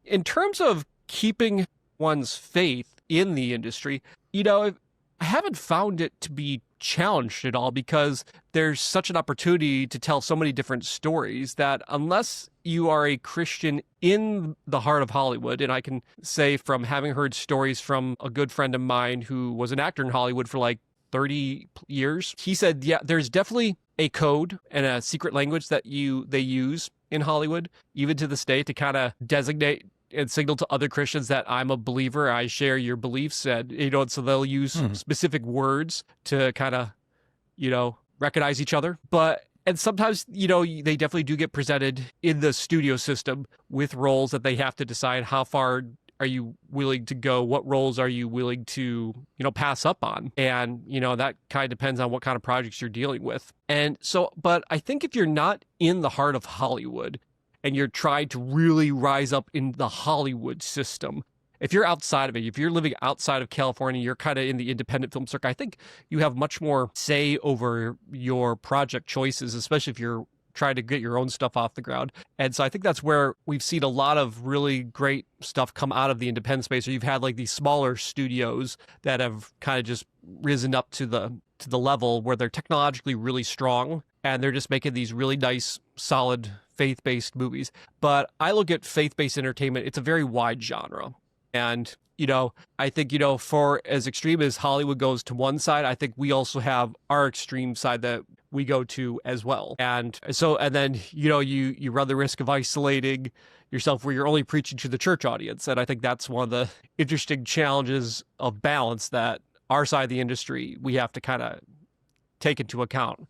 in terms of keeping one's faith in the industry, I haven't found it to be challenged at all because there's such an opportunity to tell so many different stories that unless you are a Christian in the heart of Hollywood, and I can say from having heard stories from a good friend of mine who was an actor in Hollywood for like 30 years, he said, yeah, there's definitely a code and a secret language that they use in Hollywood, even to this day, to kind of designate and signal to other Christians that I'm a believer, I share your beliefs, and so they'll use specific words to kind of, recognize each other. And sometimes, they definitely do get presented in the studio system with roles that they have to decide how far are you willing to go? What roles are you willing to, pass up on? And, that kind of depends on what kind of projects you're dealing with. And so, but I think if you're not in the heart of Hollywood and you're trying to really rise up in the Hollywood system, if you're outside of it, if you're living outside of California, you're kind of in the independent film circuit, I think you have much more say over your project choices, especially if you're trying to get your own stuff off the ground. And so I think that's where we've seen a lot of really great stuff come out of the independent space, where you've had like these smaller studios that have kind of just risen up to the level where they're technologically really strong and they're just making these really nice, solid, faith-based movies. But I look at faith-based entertainment, it's a very wide genre. And, I think, for as extreme as Hollywood goes to one side, I think we also have our extreme side that we go to as well. And so, and then, you run the risk of isolating yourself where you're only preaching to the church audience. And I think that's one of the interesting challenges of balance that our side of the industry, we have to kind of take into account.